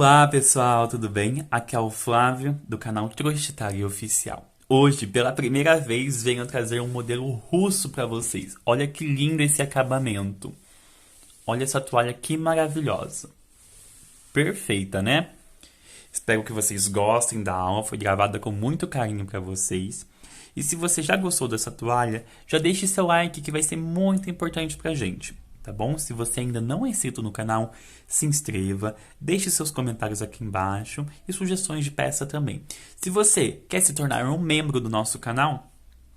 Olá pessoal, tudo bem? Aqui é o Flávio do canal Trouxitaria Oficial. Hoje, pela primeira vez, venho trazer um modelo russo para vocês. Olha que lindo esse acabamento. Olha essa toalha que maravilhosa. Perfeita, né? Espero que vocês gostem da aula, foi gravada com muito carinho para vocês. E se você já gostou dessa toalha, já deixe seu like que vai ser muito importante pra gente, tá bom? Se você ainda não é inscrito no canal, se inscreva, deixe seus comentários aqui embaixo e sugestões de peça também. Se você quer se tornar um membro do nosso canal,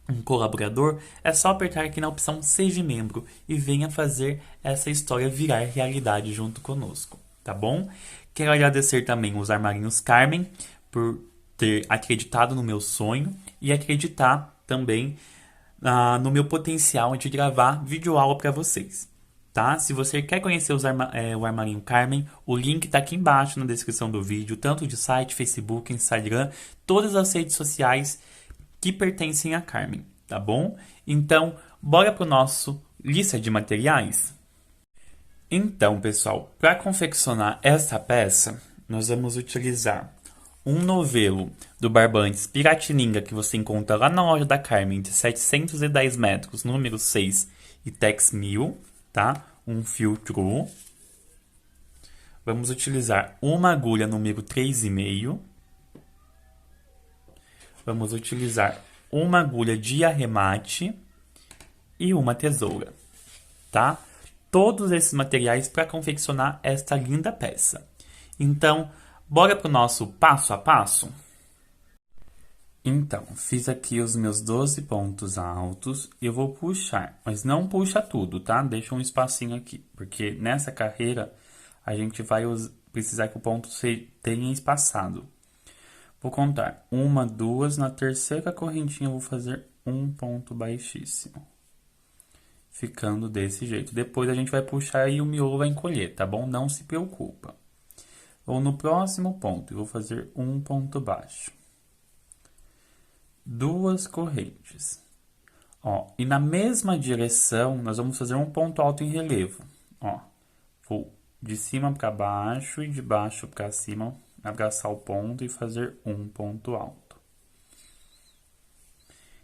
um colaborador, é só apertar aqui na opção Seja Membro e venha fazer essa história virar realidade junto conosco, tá bom? Quero agradecer também os Armarinhos Carmen por ter acreditado no meu sonho e acreditar também no meu potencial de gravar videoaula para vocês, tá? Se você quer conhecer o Armarinho Carmen, o link está aqui embaixo na descrição do vídeo, tanto de site, Facebook, Instagram, todas as redes sociais que pertencem a Carmen, tá bom? Então, bora pro nosso lista de materiais? Então, pessoal, para confeccionar essa peça, nós vamos utilizar um novelo do Barbantes Piratininga que você encontra lá na loja da Carmen de 710 metros, número 6 e Tex 1000, tá? Um fio true. Vamos utilizar uma agulha número 3,5. Vamos utilizar uma agulha de arremate e uma tesoura, tá? Todos esses materiais para confeccionar esta linda peça. Então, bora para o nosso passo a passo? Então, fiz aqui os meus 12 pontos altos e eu vou puxar, mas não puxa tudo, tá? Deixa um espacinho aqui, porque nessa carreira a gente vai precisar que o ponto tenha espaçado. Vou contar 1, 2, na terceira correntinha eu vou fazer um ponto baixíssimo. Ficando desse jeito. Depois a gente vai puxar e o miolo vai encolher, tá bom? Não se preocupa. Ou no próximo ponto, eu vou fazer um ponto baixo. 2 correntes. Ó, e na mesma direção, nós vamos fazer um ponto alto em relevo. Ó, vou de cima para baixo e de baixo para cima, abraçar o ponto e fazer um ponto alto.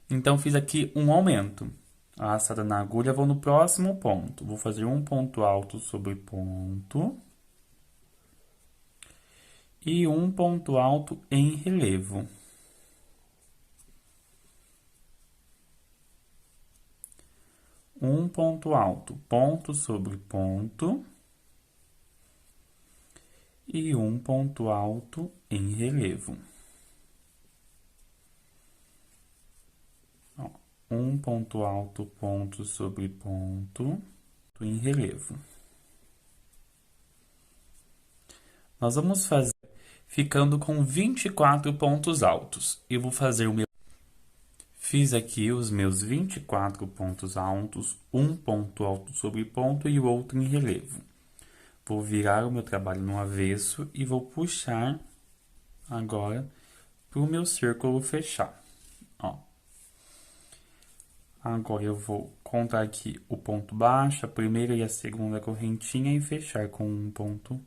Então, fiz aqui um aumento. A laçada na agulha, vou no próximo ponto. Vou fazer um ponto alto sobre ponto. E um ponto alto em relevo. Um ponto alto, ponto sobre ponto. E um ponto alto em relevo. Um ponto alto, ponto sobre ponto, em relevo. Nós vamos fazer ficando com 24 pontos altos. Eu vou fazer o meu... Fiz aqui os meus 24 pontos altos, um ponto alto sobre ponto e o outro em relevo. Vou virar o meu trabalho no avesso e vou puxar agora para o meu círculo fechar. Ó. Agora eu vou contar aqui o ponto baixo, a primeira e a segunda correntinha e fechar com um ponto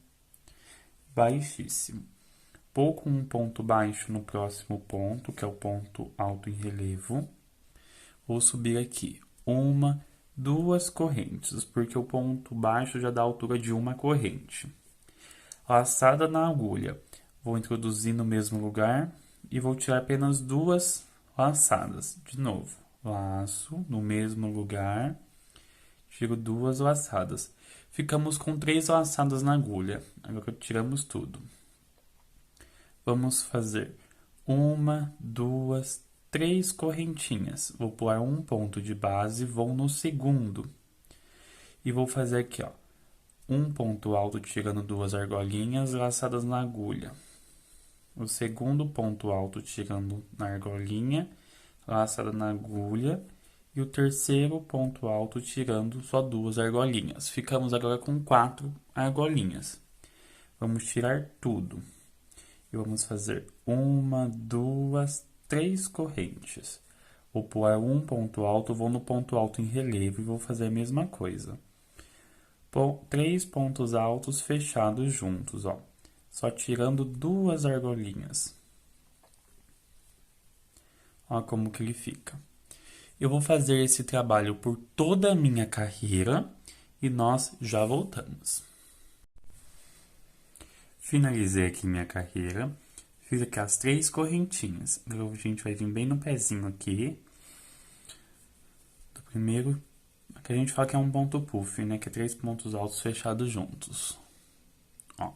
baixíssimo. Vou com um ponto baixo no próximo ponto, que é o ponto alto em relevo. Vou subir aqui 1, 2 correntes, porque o ponto baixo já dá a altura de uma corrente. Laçada na agulha, vou introduzir no mesmo lugar e vou tirar apenas 2 laçadas. De novo. Laço no mesmo lugar, tiro 2 laçadas. Ficamos com 3 laçadas na agulha. Agora tiramos tudo. Vamos fazer 1, 2, 3 correntinhas. Vou pular um ponto de base, vou no segundo. E vou fazer aqui, ó, um ponto alto tirando 2 argolinhas laçadas na agulha. O segundo ponto alto tirando na argolinha, laçada na agulha, e o terceiro ponto alto tirando só 2 argolinhas. Ficamos agora com 4 argolinhas. Vamos tirar tudo. E vamos fazer 1, 2, 3 correntes. Vou pular um ponto alto, vou no ponto alto em relevo e vou fazer a mesma coisa. 3 pontos altos fechados juntos, ó. Só tirando 2 argolinhas. Olha como que ele fica. Eu vou fazer esse trabalho por toda a minha carreira e nós já voltamos. Finalizei aqui minha carreira. Fiz aqui as 3 correntinhas. Agora a gente vai vir bem no pezinho aqui. Do primeiro, que a gente fala que é um ponto puff, né? Que é 3 pontos altos fechados juntos. Ó.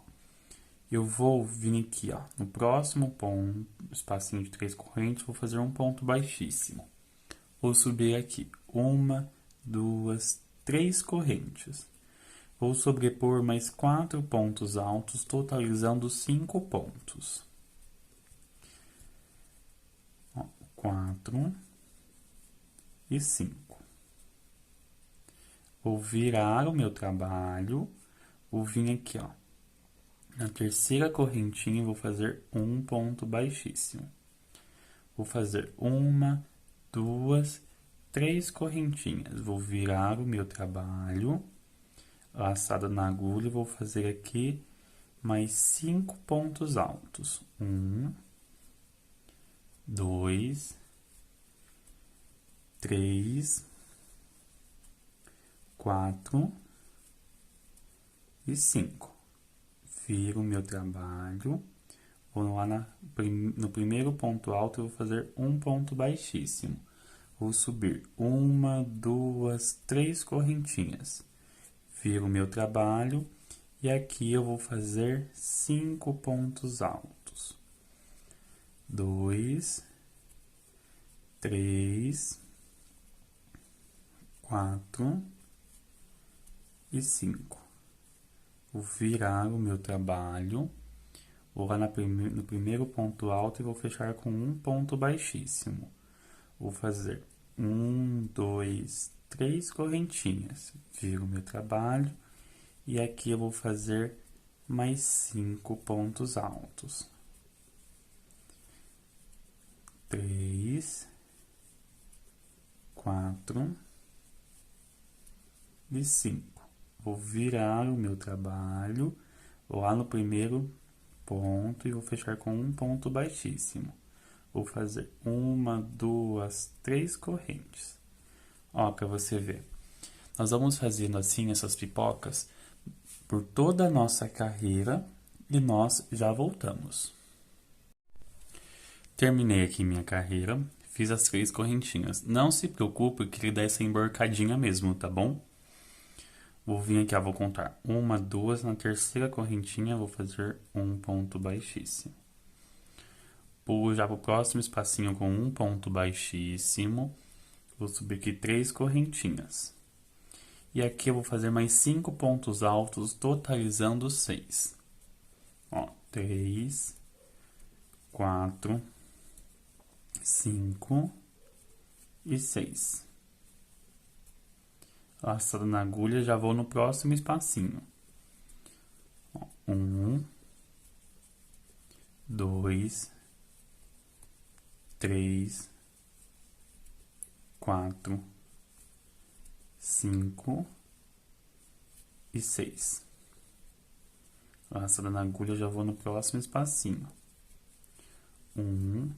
Eu vou vir aqui, ó, no próximo ponto, espacinho de 3 correntes, vou fazer um ponto baixíssimo. Vou subir aqui, 1, 2, 3 correntes. Vou sobrepor mais 4 pontos altos, totalizando 5 pontos. Ó, 4 e 5. Vou virar o meu trabalho, vou vir aqui, ó. Na terceira correntinha, vou fazer um ponto baixíssimo. Vou fazer 1, 2, 3 correntinhas. Vou virar o meu trabalho, laçado na agulha, vou fazer aqui mais 5 pontos altos. 1, 2, 3, 4 e 5. Viro o meu trabalho, vou lá no primeiro ponto alto, eu vou fazer um ponto baixíssimo. Vou subir 1, 2, 3 correntinhas. Viro o meu trabalho e aqui eu vou fazer 5 pontos altos. 2, 3, 4 e 5. Vou virar o meu trabalho, vou lá no primeiro ponto alto e vou fechar com um ponto baixíssimo. Vou fazer 1, 2, 3 correntinhas. Viro o meu trabalho e aqui eu vou fazer mais 5 pontos altos. 3, 4 e 5. Vou virar o meu trabalho lá no primeiro ponto e vou fechar com um ponto baixíssimo. Vou fazer 1, 2, 3 correntes. Ó, para você ver. Nós vamos fazendo assim essas pipocas por toda a nossa carreira e nós já voltamos. Terminei aqui minha carreira, fiz as 3 correntinhas. Não se preocupe que ele dá essa emborcadinha mesmo, tá bom? Vou vir aqui, ó, vou contar 1, 2, na terceira correntinha vou fazer um ponto baixíssimo. Pulo já pro próximo espacinho com um ponto baixíssimo, vou subir aqui 3 correntinhas. E aqui eu vou fazer mais 5 pontos altos, totalizando 6. Ó, 3, 4, 5 e 6. Laçado na agulha, já vou no próximo espacinho. 1, 2, 3, 4, 5 e 6. Laçado na agulha, já vou no próximo espacinho. 1,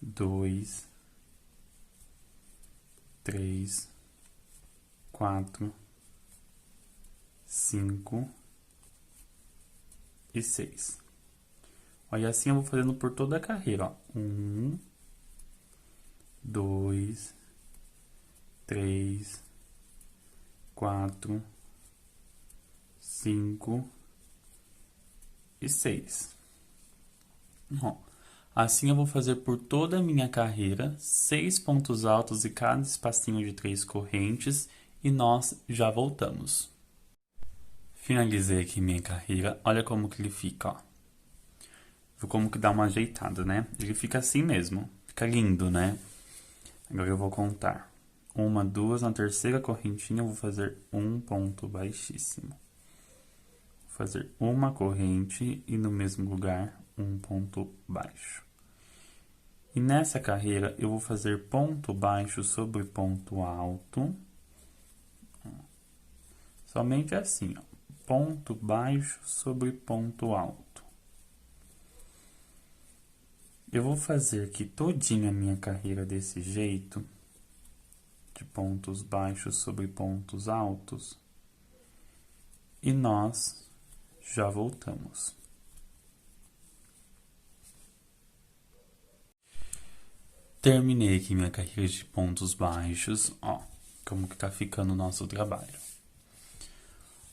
2, 3, 4, 5 e 6. Olha, assim eu vou fazendo por toda a carreira, ó. 1, 2, 3, 4, 5 e 6. Ó, assim eu vou fazer por toda a minha carreira, 6 pontos altos e cada espacinho de 3 correntes, e nós já voltamos. Finalizei aqui minha carreira, olha como que ele fica, ó. Viu como que dá uma ajeitada, né? Ele fica assim mesmo, fica lindo, né? Agora eu vou contar. 1, 2, na terceira correntinha eu vou fazer um ponto baixíssimo. Vou fazer uma corrente e no mesmo lugar um ponto baixo. E nessa carreira eu vou fazer ponto baixo sobre ponto alto. Somente assim, ó. ponto baixo sobre ponto alto. Eu vou fazer aqui todinha a minha carreira desse jeito, de pontos baixos sobre pontos altos, e nós já voltamos. Terminei aqui minha carreira de pontos baixos, ó, como que tá ficando o nosso trabalho.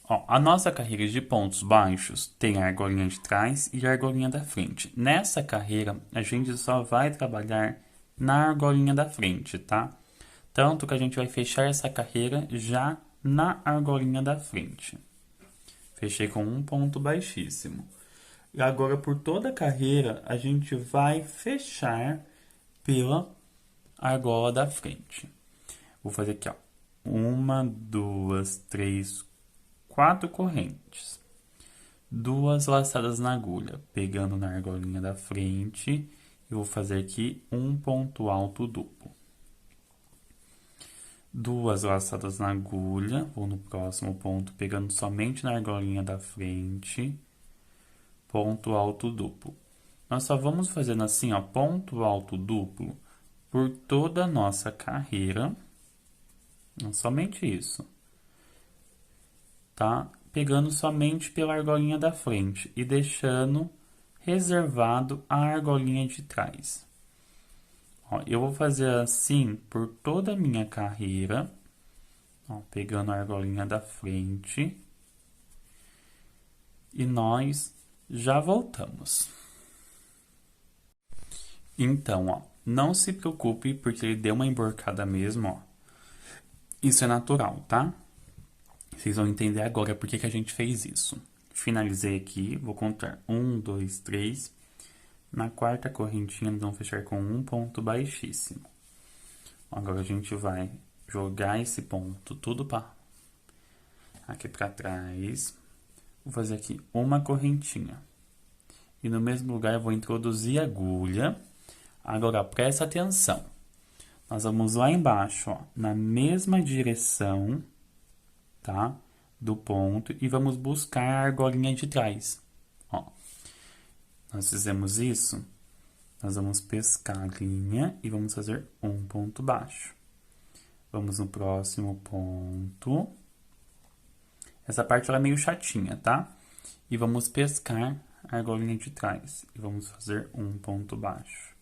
Ó, a nossa carreira de pontos baixos tem a argolinha de trás e a argolinha da frente. Nessa carreira, a gente só vai trabalhar na argolinha da frente, tá? Tanto que a gente vai fechar essa carreira já na argolinha da frente. Fechei com um ponto baixíssimo. E agora, por toda a carreira, a gente vai fechar pela argola da frente. Vou fazer aqui, ó. 1, 2, 3, 4 correntes. 2 laçadas na agulha, pegando na argolinha da frente. Eu vou fazer aqui um ponto alto duplo. 2 laçadas na agulha, vou no próximo ponto, pegando somente na argolinha da frente. Ponto alto duplo. Nós só vamos fazendo assim, ó, ponto alto duplo por toda a nossa carreira. Somente isso. Tá? Pegando somente pela argolinha da frente e deixando reservado a argolinha de trás. Ó, eu vou fazer assim por toda a minha carreira, ó, pegando a argolinha da frente. E nós já voltamos. Então, ó, não se preocupe porque ele deu uma emborcada mesmo, ó. Isso é natural, tá? Vocês vão entender agora por que a gente fez isso. Finalizei aqui, vou contar 1, 2, 3. Na quarta correntinha, nós vamos fechar com um ponto baixíssimo. Agora a gente vai jogar esse ponto tudo aqui para trás. Vou fazer aqui uma correntinha. E no mesmo lugar eu vou introduzir a agulha. Agora presta atenção. Nós vamos lá embaixo, ó, na mesma direção, tá? Do ponto e vamos buscar a argolinha de trás. Ó, nós fizemos isso, nós vamos pescar a linha e vamos fazer um ponto baixo. Vamos no próximo ponto. Essa parte ela é meio chatinha, tá? E vamos pescar a argolinha de trás e vamos fazer um ponto baixo.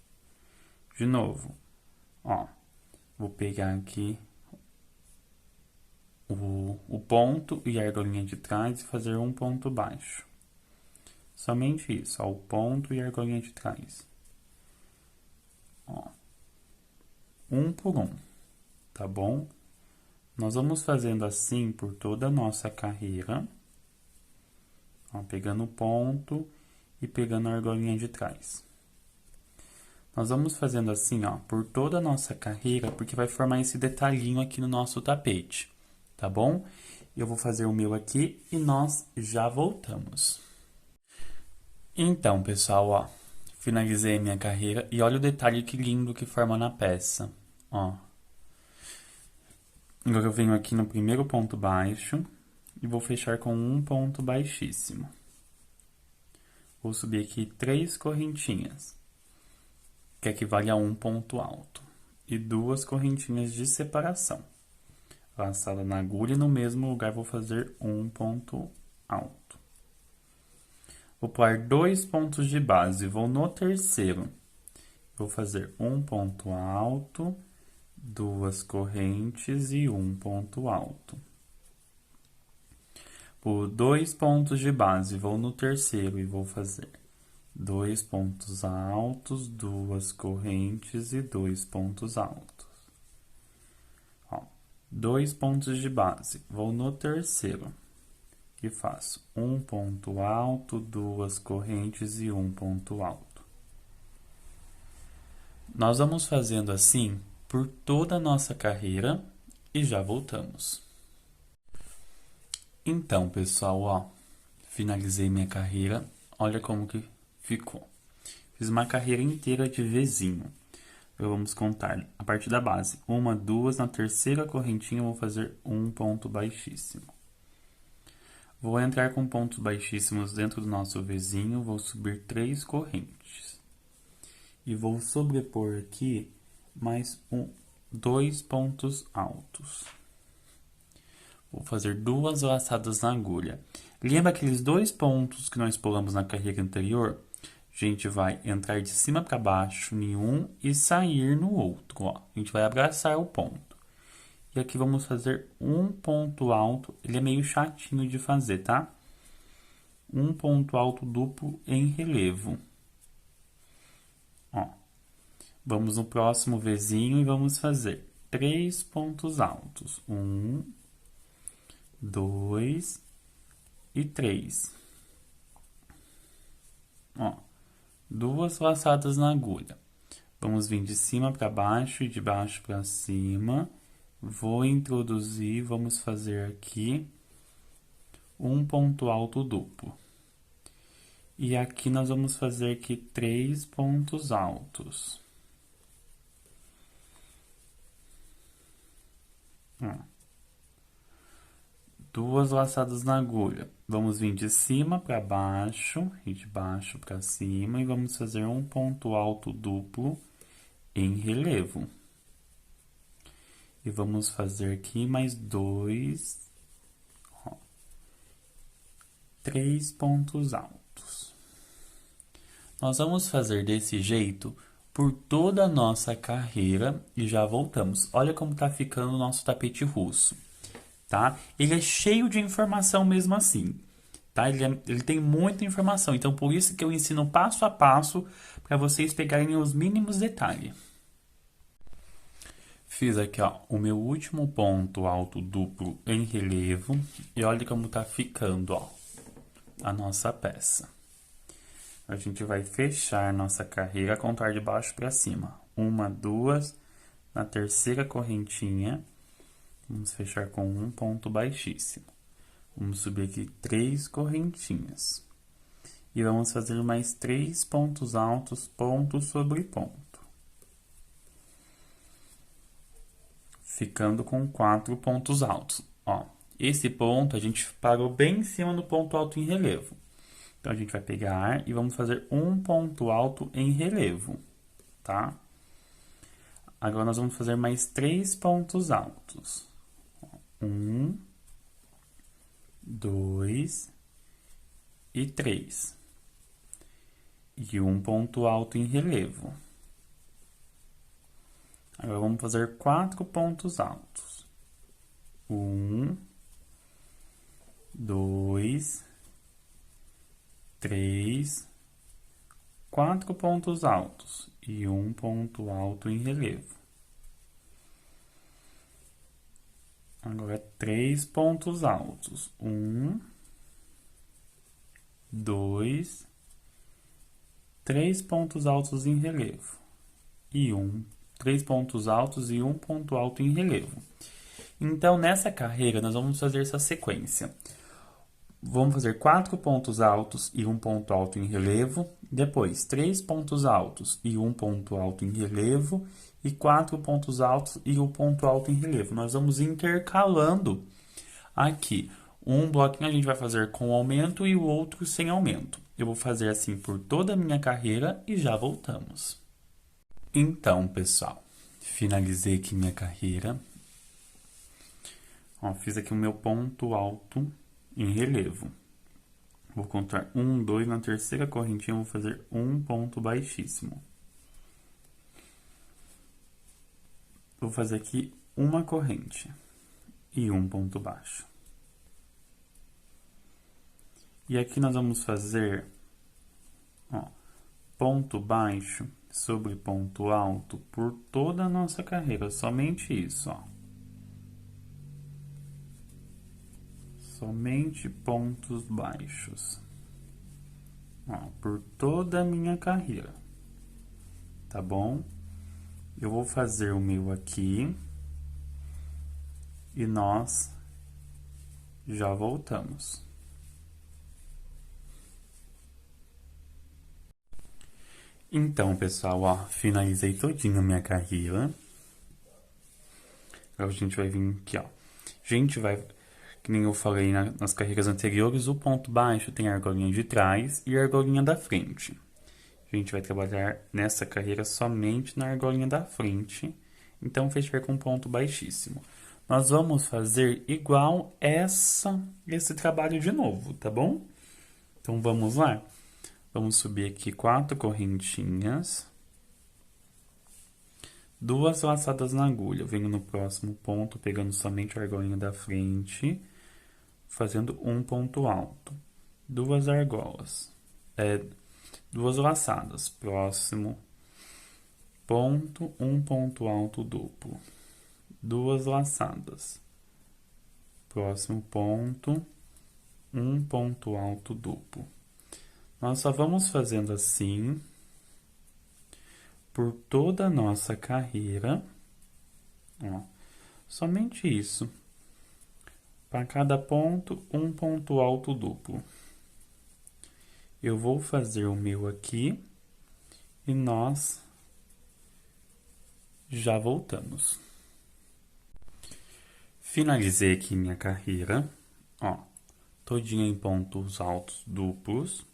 De novo, ó, vou pegar aqui o ponto e a argolinha de trás e fazer um ponto baixo. Somente isso, ó, o ponto e a argolinha de trás. Ó, um por um, tá bom? Nós vamos fazendo assim por toda a nossa carreira. Ó, pegando o ponto e pegando a argolinha de trás. Nós vamos fazendo assim, ó, por toda a nossa carreira, porque vai formar esse detalhinho aqui no nosso tapete, tá bom? Eu vou fazer o meu aqui e nós já voltamos. Então, pessoal, ó, finalizei a minha carreira e olha o detalhe que lindo que forma na peça, ó. Agora eu venho aqui no primeiro ponto baixo e vou fechar com um ponto baixíssimo. Vou subir aqui 3 correntinhas, que equivale a um ponto alto, e 2 correntinhas de separação. Laçada na agulha e no mesmo lugar vou fazer um ponto alto. Vou pular 2 pontos de base, vou no terceiro. Vou fazer um ponto alto, 2 correntes e um ponto alto. Por 2 pontos de base, vou no terceiro e vou fazer 2 pontos altos, 2 correntes e 2 pontos altos. Ó, 2 pontos de base, vou no terceiro e faço um ponto alto, 2 correntes e um ponto alto. Nós vamos fazendo assim por toda a nossa carreira e já voltamos. Então, pessoal, ó, finalizei minha carreira, olha como que ficou. Fiz uma carreira inteira de Vzinho. Vamos contar a partir da base. 1, 2, na terceira correntinha eu vou fazer um ponto baixíssimo. Vou entrar com pontos baixíssimos dentro do nosso Vzinho, vou subir 3 correntes. E vou sobrepor aqui mais 2 pontos altos. Vou fazer 2 laçadas na agulha. Lembra aqueles 2 pontos que nós pulamos na carreira anterior? A gente vai entrar de cima para baixo em um e sair no outro, ó. A gente vai abraçar o ponto. E aqui vamos fazer um ponto alto, ele é meio chatinho de fazer, tá? Um ponto alto duplo em relevo. Ó. Vamos no próximo Vzinho e vamos fazer 3 pontos altos. 1, 2 e 3. Ó. 2 laçadas na agulha. Vamos vir de cima para baixo e de baixo para cima. Vou introduzir, vamos fazer aqui um ponto alto duplo. E aqui nós vamos fazer aqui 3 pontos altos. Ó. 2 laçadas na agulha. Vamos vir de cima para baixo e de baixo para cima e vamos fazer um ponto alto duplo em relevo. E vamos fazer aqui mais 2, 3 pontos altos. Nós vamos fazer desse jeito por toda a nossa carreira e já voltamos. Olha como tá ficando o nosso tapete russo, tá? Ele é cheio de informação mesmo assim, tá? Ele tem muita informação, então por isso que eu ensino passo a passo para vocês pegarem os mínimos detalhes. Fiz aqui, ó, o meu último ponto alto duplo em relevo e olha como tá ficando, ó, a nossa peça. A gente vai fechar nossa carreira, contar de baixo para cima. 1, 2, na terceira correntinha, vamos fechar com um ponto baixíssimo. Vamos subir aqui 3 correntinhas. E vamos fazer mais 3 pontos altos, ponto sobre ponto. Ficando com 4 pontos altos. Ó, esse ponto a gente parou bem em cima do ponto alto em relevo. Então, a gente vai pegar e vamos fazer um ponto alto em relevo, tá? Agora, nós vamos fazer mais 3 pontos altos. 1, 2 e 3. E um ponto alto em relevo. Agora, vamos fazer 4 pontos altos. 1, 2, 3, 4 pontos altos e um ponto alto em relevo. Agora, 3 pontos altos. 1, 2, 3 pontos altos em relevo. E 3 pontos altos e um ponto alto em relevo. Então, nessa carreira, nós vamos fazer essa sequência. Vamos fazer 4 pontos altos e um ponto alto em relevo. Depois, 3 pontos altos e um ponto alto em relevo. E 4 pontos altos e um ponto alto em relevo. Nós vamos intercalando aqui. Um bloquinho a gente vai fazer com aumento e o outro sem aumento. Eu vou fazer assim por toda a minha carreira e já voltamos. Então, pessoal, finalizei aqui minha carreira. Ó, fiz aqui o meu ponto alto em relevo. Vou contar 1, 2, na terceira correntinha eu vou fazer um ponto baixíssimo. Vou fazer aqui uma corrente e um ponto baixo. E aqui nós vamos fazer, ó, ponto baixo sobre ponto alto por toda a nossa carreira, somente isso, ó. Somente pontos baixos, ó, por toda a minha carreira, tá bom? Eu vou fazer o meu aqui e nós já voltamos. Então, pessoal, ó, finalizei todinho a minha carreira. Agora a gente vai vir aqui, ó. A gente vai Que nem eu falei nas carreiras anteriores, o ponto baixo tem a argolinha de trás e a argolinha da frente. A gente vai trabalhar nessa carreira somente na argolinha da frente, então fechar com ponto baixíssimo. Nós vamos fazer igual esse trabalho de novo, tá bom? Então vamos lá. Vamos subir aqui 4 correntinhas, 2 laçadas na agulha. Eu venho no próximo ponto, pegando somente a argolinha da frente, fazendo um ponto alto. 2 argolas, 2 laçadas. Próximo ponto, um ponto alto duplo. 2 laçadas. Próximo ponto, um ponto alto duplo. Nós só vamos fazendo assim por toda a nossa carreira, ó, somente isso. Para cada ponto, um ponto alto duplo. Eu vou fazer o meu aqui e nós já voltamos. Finalizei aqui minha carreira, ó, todinha em pontos altos duplos.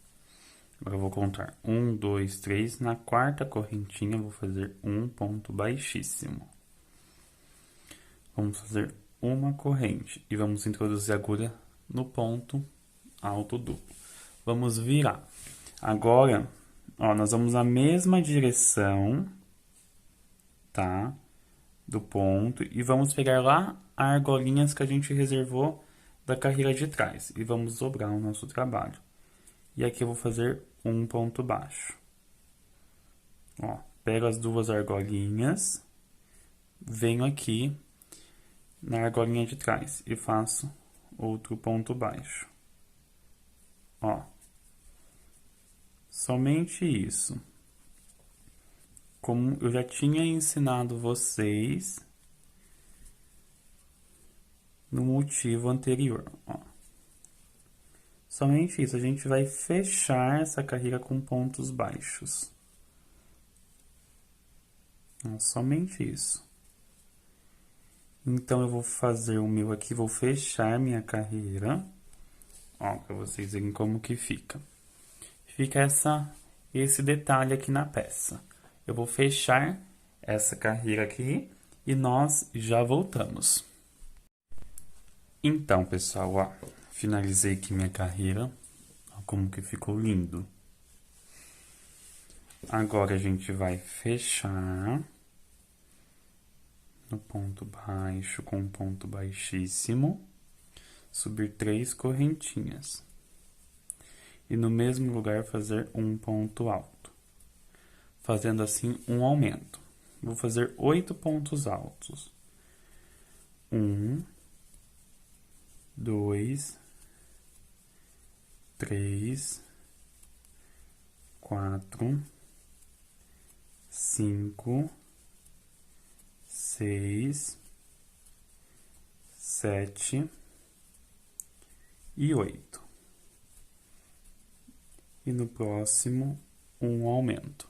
Agora eu vou contar 1, 2, 3. Na quarta correntinha, eu vou fazer um ponto baixíssimo. Vamos fazer uma corrente e vamos introduzir a agulha no ponto alto duplo. Vamos virar. Agora, ó, nós vamos na mesma direção, tá? Do ponto e vamos pegar lá as argolinhas que a gente reservou da carreira de trás e vamos dobrar o nosso trabalho. E aqui eu vou fazer um ponto baixo. Ó, pego as 2 argolinhas, venho aqui na argolinha de trás e faço outro ponto baixo. Ó, somente isso. Como eu já tinha ensinado vocês no motivo anterior, ó. Somente isso, a gente vai fechar essa carreira com pontos baixos. Somente isso. Então, eu vou fazer o meu aqui, vou fechar minha carreira, ó, para vocês verem como que fica. Fica esse detalhe aqui na peça. Eu vou fechar essa carreira aqui e nós já voltamos. Então, pessoal, ó, finalizei aqui minha carreira, ó, como que ficou lindo. Agora, a gente vai fechar no ponto baixo com um ponto baixíssimo, subir 3 correntinhas. E no mesmo lugar fazer um ponto alto, fazendo assim um aumento. Vou fazer 8 pontos altos. 1, 2, 3, 4, 5, 6, 7 e 8. E no próximo, um aumento.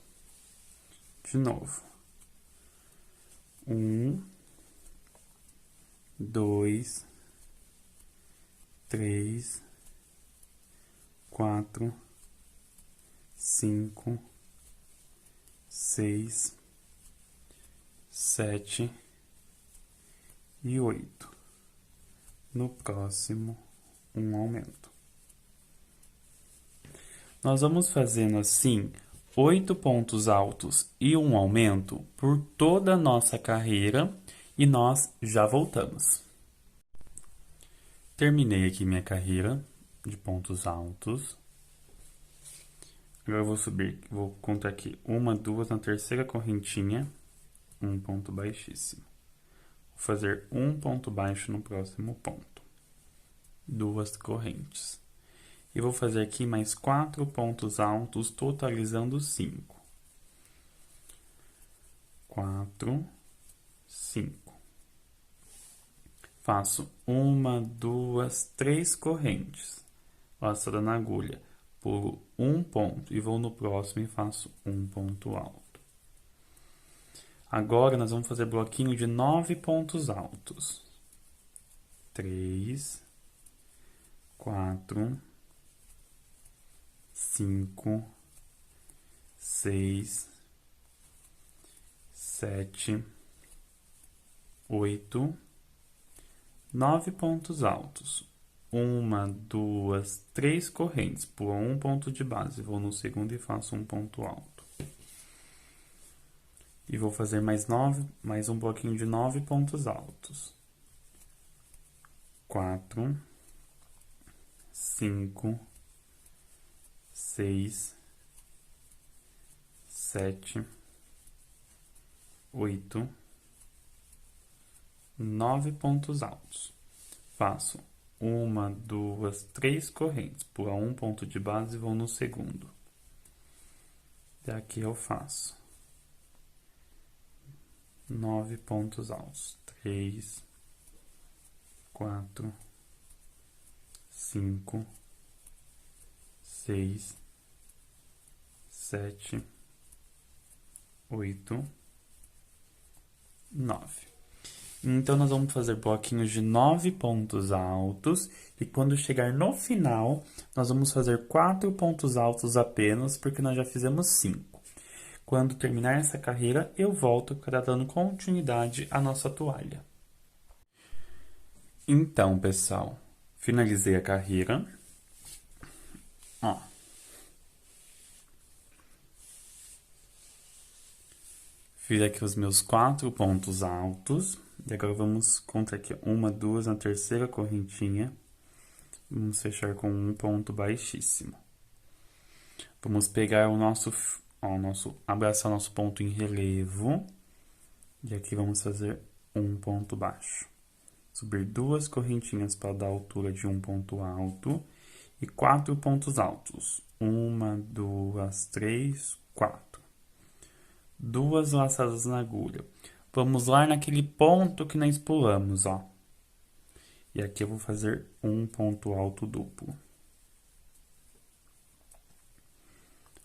De novo. 1, 2, 3, 4, 5, 6, 7 e 8. No próximo, um aumento. Nós vamos fazendo assim 8 pontos altos e um aumento por toda a nossa carreira e nós já voltamos. Terminei aqui minha carreira de pontos altos. Agora eu vou subir, vou contar aqui 1, 2, na terceira correntinha, um ponto baixíssimo. Vou fazer um ponto baixo no próximo ponto. 2 correntes. E vou fazer aqui mais 4 pontos altos, totalizando 5. 4, 5. Faço 1, 2, 3 correntes, laçada na agulha, pulo um ponto e vou no próximo e faço um ponto alto. Agora, nós vamos fazer bloquinho de 9 pontos altos. 3, 4, 5, 6, 7, 8, 9 pontos altos. 1, 2, 3 correntes, pulo um ponto de base, vou no segundo e faço um ponto alto. E vou fazer mais um bloquinho de 9 pontos altos. 4, 5, 6, 7, 8, 9 pontos altos. Faço 1, 2, 3 correntes, pulo um ponto de base e vou no segundo. Daqui eu faço 9 pontos altos. 3, 4, 5, 6, 7, 8, 9. Então, nós vamos fazer bloquinhos de 9 pontos altos. E quando chegar no final, nós vamos fazer 4 pontos altos apenas, porque nós já fizemos 5. Quando terminar essa carreira, eu volto para dando continuidade à nossa toalha. Então, pessoal, finalizei a carreira. Ó. Fiz aqui os meus 4 pontos altos. E agora vamos contar aqui 1, 2 na terceira correntinha. Vamos fechar com um ponto baixíssimo. Vamos pegar abraçar o nosso ponto em relevo. E aqui vamos fazer um ponto baixo. Subir 2 correntinhas para dar a altura de um ponto alto. E 4 pontos altos. 1, 2, 3, 4. 2 laçadas na agulha. Vamos lá naquele ponto que nós pulamos, ó. E aqui eu vou fazer um ponto alto duplo.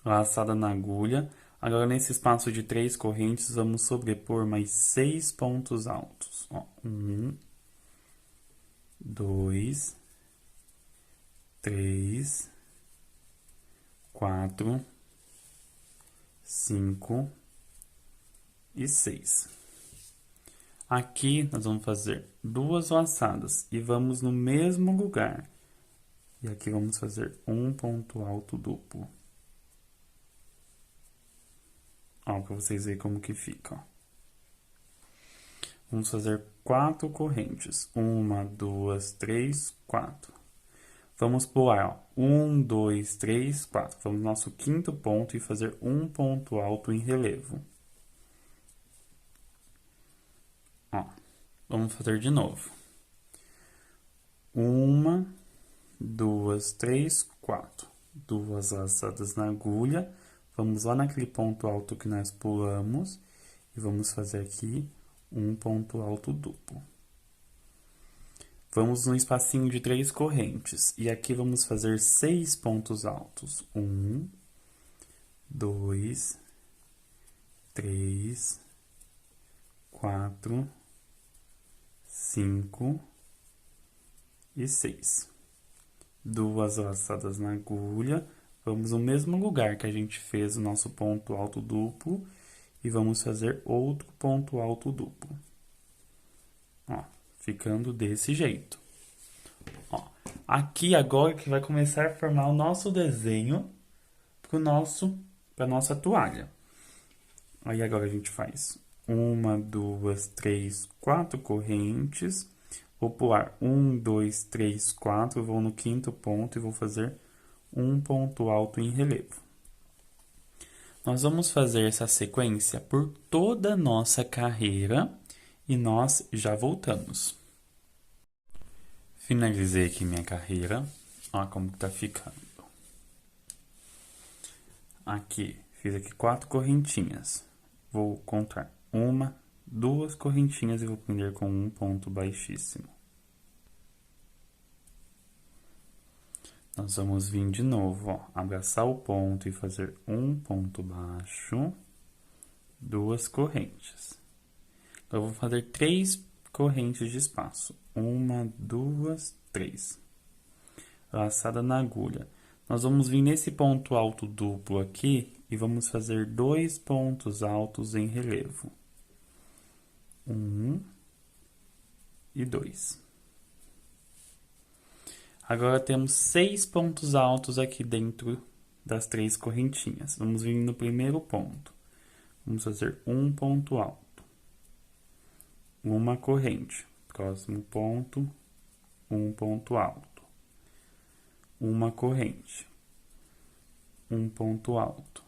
Laçada na agulha. Agora, nesse espaço de 3 correntes, vamos sobrepor mais 6 pontos altos. Ó, 1, 2, 3, 4, 5 e 6. Aqui, nós vamos fazer 2 laçadas e vamos no mesmo lugar. E aqui vamos fazer um ponto alto duplo. Ó, para vocês verem como que fica, ó. Vamos fazer 4 correntes. 1, 2, 3, 4. Vamos pular, ó. 1, 2, 3, 4. Vamos no nosso quinto ponto e fazer um ponto alto em relevo. Ó, vamos fazer de novo. 1, 2, 3, 4. 2 laçadas na agulha. Vamos lá naquele ponto alto que nós pulamos. E vamos fazer aqui um ponto alto duplo. Vamos no espacinho de 3 correntes. E aqui vamos fazer 6 pontos altos. 1, 2, 3, 4, 5 e 6. 2 laçadas na agulha. Vamos no mesmo lugar que a gente fez o nosso ponto alto duplo. E vamos fazer outro ponto alto duplo. Ó, ficando desse jeito. Ó, aqui agora que vai começar a formar o nosso desenho para nossa toalha. Aí agora a gente faz 1, 2, 3, 4 correntes. Vou pular 1, 2, 3, 4. Vou no quinto ponto e vou fazer um ponto alto em relevo. Nós vamos fazer essa sequência por toda a nossa carreira e nós já voltamos. Finalizei aqui minha carreira. Olha como que tá ficando. Aqui, fiz aqui 4 correntinhas. Vou contar 1, 2 correntinhas e vou prender com um ponto baixíssimo. Nós vamos vir de novo, ó, abraçar o ponto e fazer um ponto baixo, 2 correntes. Então, eu vou fazer 3 correntes de espaço. 1, 2, 3. laçada na agulha. Nós vamos vir nesse ponto alto duplo aqui e vamos fazer 2 pontos altos em relevo. 1 e 2. Agora temos 6 pontos altos aqui dentro das 3 correntinhas. Vamos vir no primeiro ponto. Vamos fazer um ponto alto. Uma corrente. Próximo ponto, um ponto alto. Uma corrente. Um ponto alto.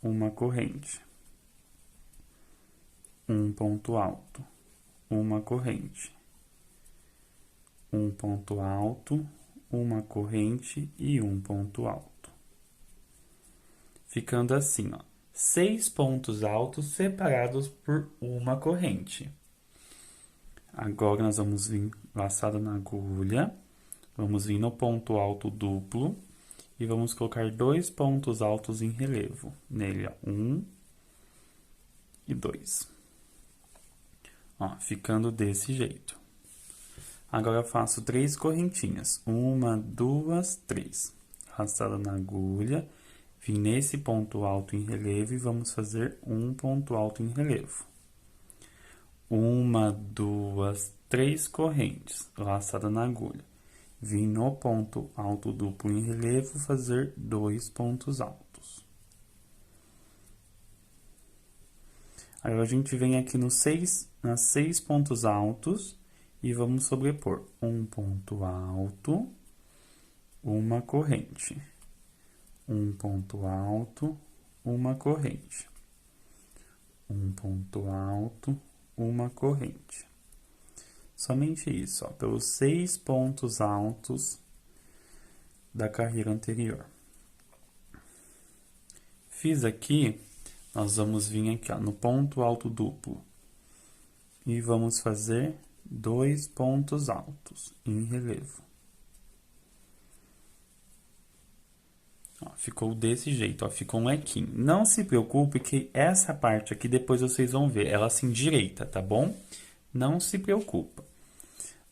Uma corrente. Um ponto alto. Uma corrente. Um ponto alto, uma corrente e um ponto alto. Ficando assim, ó, 6 pontos altos separados por uma corrente. Agora, nós vamos vir laçada na agulha, vamos vir no ponto alto duplo e vamos colocar 2 pontos altos em relevo. Nele, ó, 1 e 2. Ó, ficando desse jeito. Agora, eu faço 3 correntinhas. 1, 2, 3. Laçada na agulha, vim nesse ponto alto em relevo e vamos fazer um ponto alto em relevo. 1, 2, 3 correntes, laçada na agulha. Vim no ponto alto duplo em relevo fazer 2 pontos altos. Agora, a gente vem aqui nos 6 pontos altos e vamos sobrepor um ponto alto, uma corrente. Um ponto alto, uma corrente. Um ponto alto, uma corrente. Somente isso, ó, pelos 6 pontos altos da carreira anterior. Fiz aqui, nós vamos vir aqui, ó, no ponto alto duplo. E vamos fazer 2 pontos altos em relevo. Ó, ficou desse jeito, ó, ficou um lequinho. Não se preocupe que essa parte aqui depois vocês vão ver, ela se endireita, tá bom? Não se preocupa.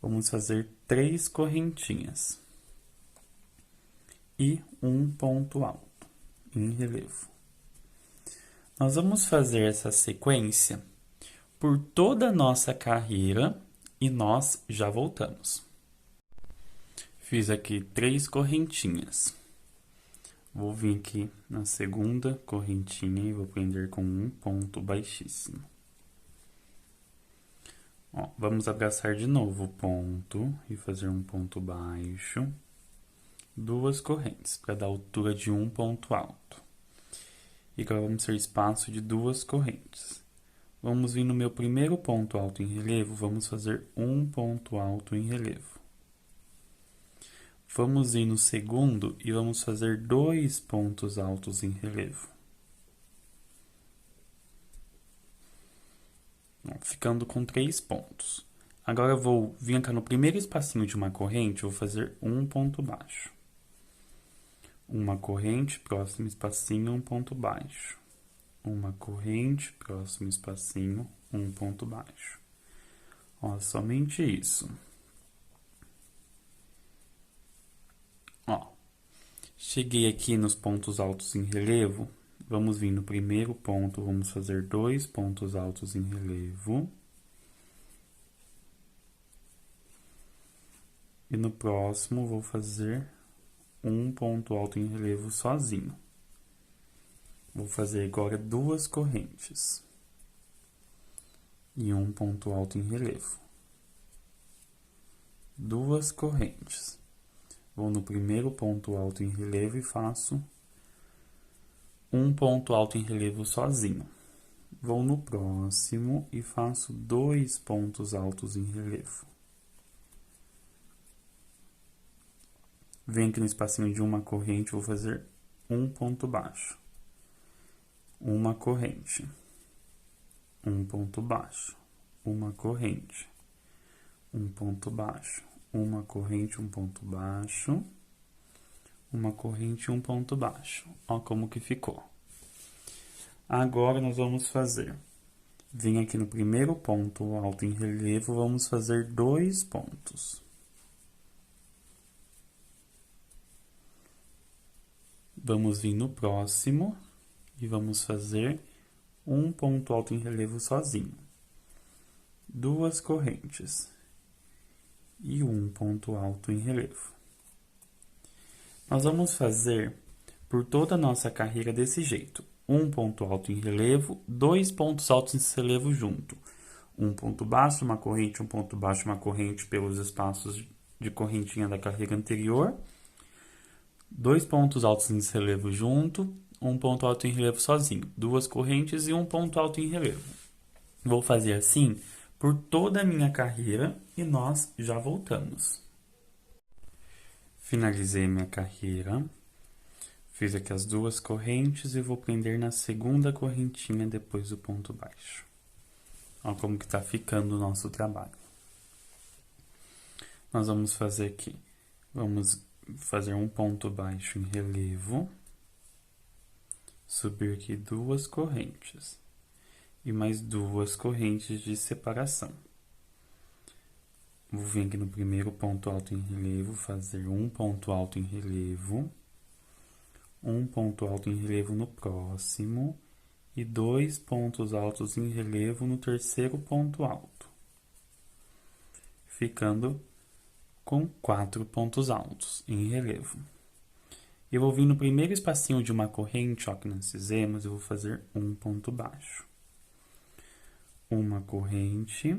Vamos fazer 3 correntinhas. E um ponto alto em relevo. Nós vamos fazer essa sequência por toda a nossa carreira e nós já voltamos. Fiz aqui 3 correntinhas. Vou vir aqui na segunda correntinha e vou prender com um ponto baixíssimo. Ó, vamos abraçar de novo o ponto e fazer um ponto baixo. 2 correntes, para dar altura de um ponto alto. E agora vamos ter espaço de 2 correntes. Vamos vir no meu primeiro ponto alto em relevo, vamos fazer um ponto alto em relevo. Vamos ir no segundo e vamos fazer 2 pontos altos em relevo. Ficando com 3 pontos. Agora eu vou vir aqui no primeiro espacinho de uma corrente, vou fazer um ponto baixo. Uma corrente, próximo espacinho, um ponto baixo. Uma corrente, próximo espacinho, um ponto baixo. Ó, somente isso. Ó, cheguei aqui nos pontos altos em relevo. Vamos vir no primeiro ponto, vamos fazer 2 pontos altos em relevo. E no próximo, vou fazer um ponto alto em relevo sozinho. Vou fazer agora 2 correntes. E um ponto alto em relevo. 2 correntes. Vou no primeiro ponto alto em relevo e faço um ponto alto em relevo sozinho. Vou no próximo e faço 2 pontos altos em relevo. Venho aqui no espacinho de uma corrente, vou fazer um ponto baixo. Uma corrente. Um ponto baixo. Uma corrente. Um ponto baixo. Uma corrente, um ponto baixo. Uma corrente, um ponto baixo. Ó como que ficou. Agora, nós vamos fazer. Vim aqui no primeiro ponto alto em relevo, vamos fazer 2 pontos. Vamos vir no próximo e vamos fazer um ponto alto em relevo sozinho. 2 correntes e um ponto alto em relevo. Nós vamos fazer por toda a nossa carreira desse jeito. Um ponto alto em relevo, 2 pontos altos em relevo junto. Um ponto baixo, uma corrente, um ponto baixo, uma corrente pelos espaços de correntinha da carreira anterior. 2 pontos altos em relevo junto, um ponto alto em relevo sozinho. 2 correntes e um ponto alto em relevo. Vou fazer assim por toda a minha carreira e nós já voltamos. Finalizei minha carreira. Fiz aqui as 2 correntes e vou prender na segunda correntinha depois do ponto baixo. Olha como que tá ficando o nosso trabalho. Nós vamos fazer aqui, vamos fazer um ponto baixo em relevo, subir aqui 2 correntes e mais 2 correntes de separação. Vou vir aqui no primeiro ponto alto em relevo, fazer um ponto alto em relevo, um ponto alto em relevo no próximo e 2 pontos altos em relevo no terceiro ponto alto, ficando com 4 pontos altos em relevo. Eu vou vir no primeiro espacinho de uma corrente, ó, que nós fizemos, eu vou fazer um ponto baixo. Uma corrente,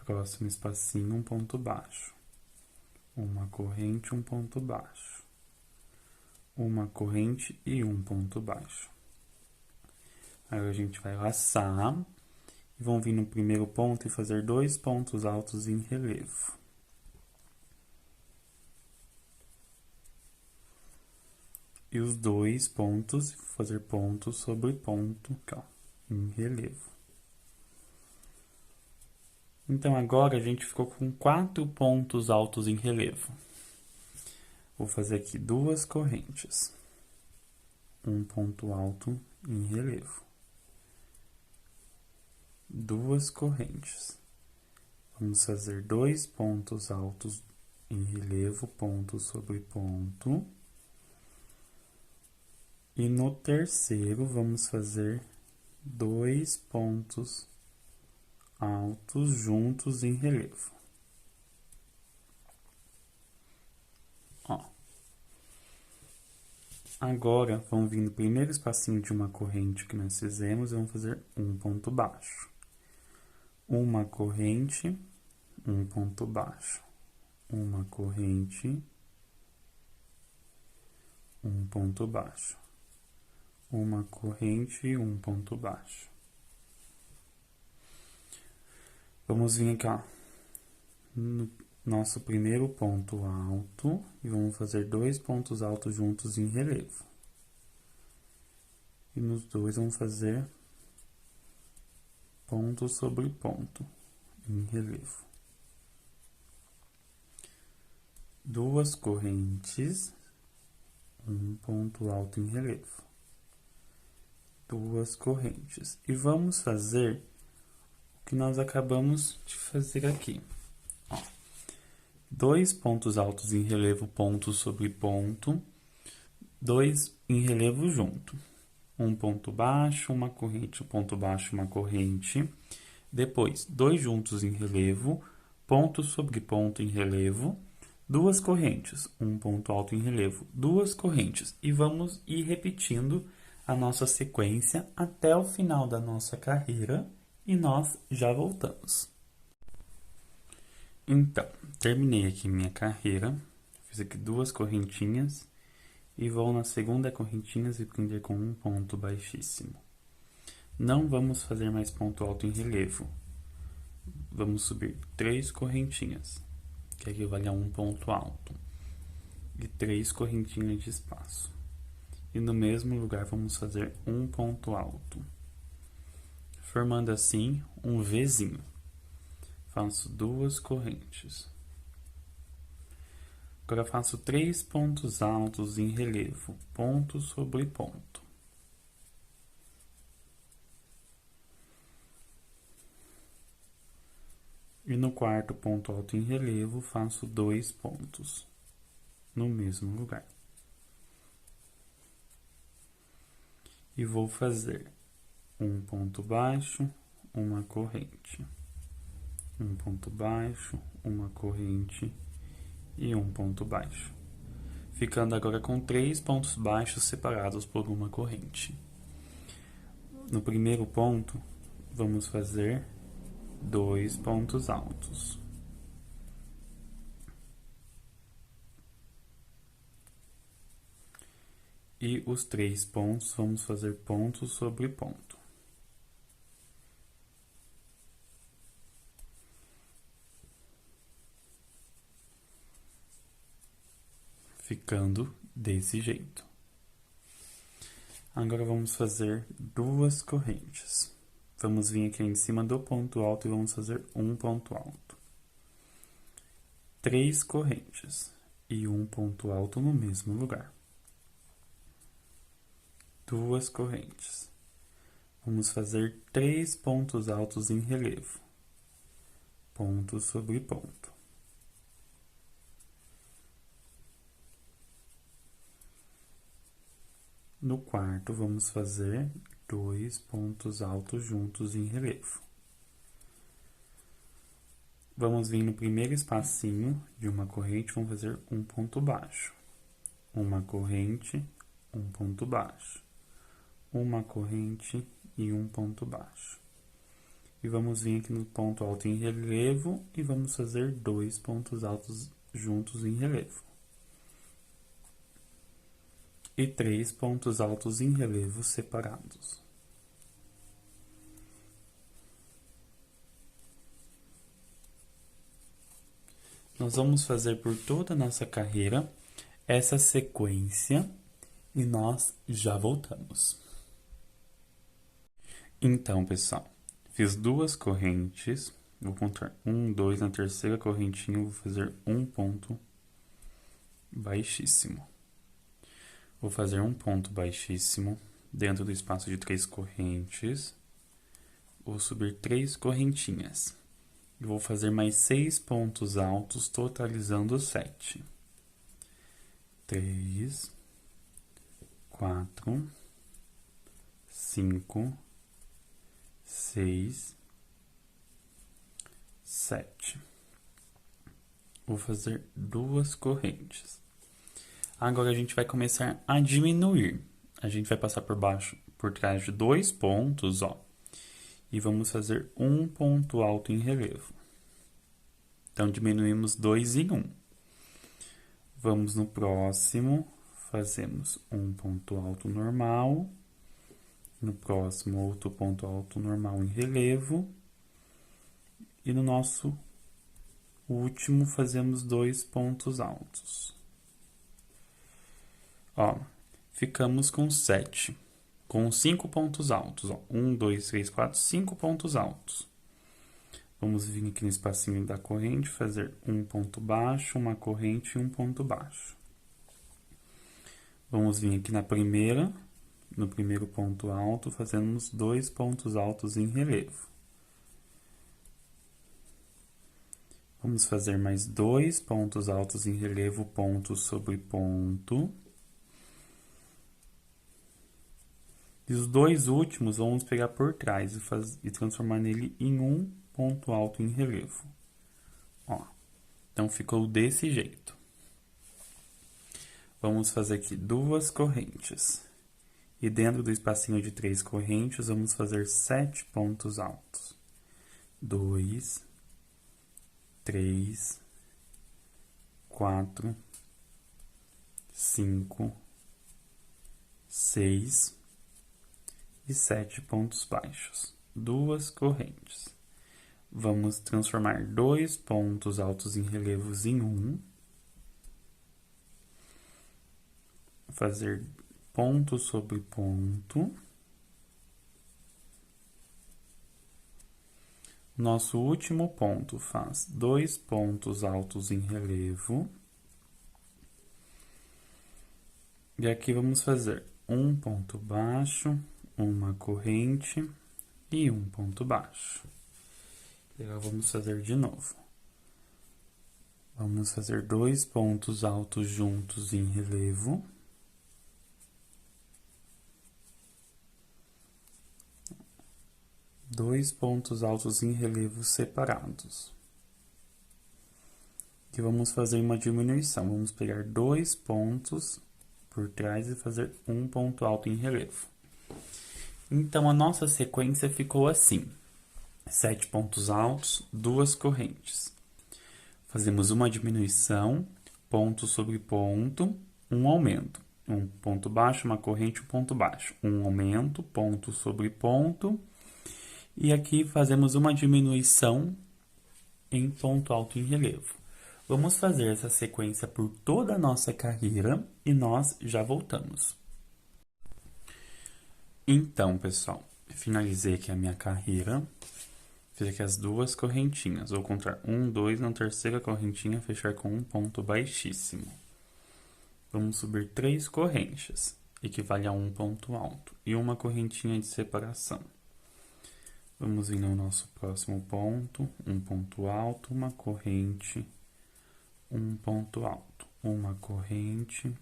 próximo espacinho, um ponto baixo. Uma corrente, um ponto baixo. Uma corrente e um ponto baixo. Aí a gente vai laçar e vão vir no primeiro ponto e fazer 2 pontos altos em relevo. E os 2 pontos, fazer ponto sobre ponto, aqui, ó, em relevo. Então, agora a gente ficou com 4 pontos altos em relevo. Vou fazer aqui 2 correntes. Um ponto alto em relevo. 2 correntes. Vamos fazer 2 pontos altos em relevo, ponto sobre ponto. E no terceiro, vamos fazer 2 pontos altos juntos em relevo. Ó. Agora, vamos vir no primeiro espacinho de uma corrente que nós fizemos e vamos fazer um ponto baixo. Uma corrente, um ponto baixo. Uma corrente, um ponto baixo. Uma corrente e um ponto baixo. Vamos vir aqui, ó, no nosso primeiro ponto alto e vamos fazer 2 pontos altos juntos em relevo. E nos dois vamos fazer ponto sobre ponto em relevo. 2 correntes, um ponto alto em relevo. 2 correntes. E vamos fazer o que nós acabamos de fazer aqui. Ó, 2 pontos altos em relevo, ponto sobre ponto, 2 em relevo junto. Um ponto baixo, uma corrente, um ponto baixo, uma corrente. Depois, 2 juntos em relevo, ponto sobre ponto em relevo, 2 correntes, um ponto alto em relevo, 2 correntes. E vamos ir repetindo a nossa sequência até o final da nossa carreira e nós já voltamos. Então, terminei aqui minha carreira, fiz aqui 2 correntinhas e vou na segunda correntinha e prender com um ponto baixíssimo. Não vamos fazer mais ponto alto em relevo. Vamos subir 3 correntinhas, que equivale a um ponto alto, e 3 correntinhas de espaço. E no mesmo lugar vamos fazer um ponto alto, formando assim um Vzinho. Faço 2 correntes. Agora faço 3 pontos altos em relevo, ponto sobre ponto. E no quarto ponto alto em relevo, faço 2 pontos no mesmo lugar. e vou fazer um ponto baixo, uma corrente. Um ponto baixo, uma corrente e um ponto baixo. Ficando agora com 3 pontos baixos separados por uma corrente. No primeiro ponto, vamos fazer 2 pontos altos. E os 3 pontos, vamos fazer ponto sobre ponto. Ficando desse jeito. Agora vamos fazer 2 correntes. Vamos vir aqui em cima do ponto alto e vamos fazer um ponto alto. 3 correntes e um ponto alto no mesmo lugar. 2 correntes. Vamos fazer 3 pontos altos em relevo. Ponto sobre ponto. No quarto, vamos fazer 2 pontos altos juntos em relevo. Vamos vir no primeiro espacinho de uma corrente, vamos fazer um ponto baixo. Uma corrente, um ponto baixo. Uma corrente e um ponto baixo. E vamos vir aqui no ponto alto em relevo e vamos fazer 2 pontos altos juntos em relevo. E 3 pontos altos em relevo separados. Nós vamos fazer por toda a nossa carreira essa sequência e nós já voltamos. Então, pessoal, fiz 2 correntes, vou contar 1, 2, na terceira correntinha eu vou fazer um ponto baixíssimo. Vou fazer um ponto baixíssimo dentro do espaço de 3 correntes. Vou subir 3 correntinhas. E vou fazer mais 6 pontos altos, totalizando 7. 3, 4, 5, 6, 7. Vou fazer 2 correntes. Agora a gente vai começar a diminuir. A gente vai passar por trás de 2 pontos, ó. E vamos fazer um ponto alto em relevo. Então, diminuímos 2 em 1. Vamos no próximo, fazemos um ponto alto normal. No próximo, outro ponto alto normal em relevo. E no nosso último, fazemos 2 pontos altos. Ó, ficamos com 7. Com 5 pontos altos, ó. 1, 2, 3, 4, 5 pontos altos. Vamos vir aqui no espacinho da corrente, fazer um ponto baixo, uma corrente e um ponto baixo. Vamos vir aqui na primeira, no primeiro ponto alto, fazemos 2 pontos altos em relevo. Vamos fazer mais 2 pontos altos em relevo, ponto sobre ponto. E os 2 últimos vamos pegar por trás e transformar nele em um ponto alto em relevo. Ó, então ficou desse jeito. Vamos fazer aqui 2 correntes. E dentro do espacinho de 3 correntes, vamos fazer 7 pontos altos. 2, 3, 4, 5, 6 e 7 pontos baixos. 2 correntes. Vamos transformar 2 pontos altos em relevos em 1. Fazer ponto sobre ponto. Nosso último ponto faz 2 pontos altos em relevo. E aqui vamos fazer um ponto baixo, uma corrente e um ponto baixo. E agora vamos fazer de novo. Vamos fazer 2 pontos altos juntos em relevo. 2 pontos altos em relevo separados. E vamos fazer uma diminuição. Vamos pegar 2 pontos por trás e fazer um ponto alto em relevo. Então, a nossa sequência ficou assim: 7 pontos altos, 2 correntes. Fazemos uma diminuição, ponto sobre ponto, um aumento. Um ponto baixo, uma corrente, um ponto baixo. Um aumento, ponto sobre ponto. E aqui fazemos uma diminuição em ponto alto em relevo. Vamos fazer essa sequência por toda a nossa carreira e nós já voltamos. Então, pessoal, finalizei aqui a minha carreira. Fiz aqui as 2 correntinhas. Vou contar 1, 2, na terceira correntinha, fechar com um ponto baixíssimo. Vamos subir 3 correntes, equivale a um ponto alto, e uma correntinha de separação. Vamos vir no nosso próximo ponto, um ponto alto, uma corrente, um ponto alto, uma corrente,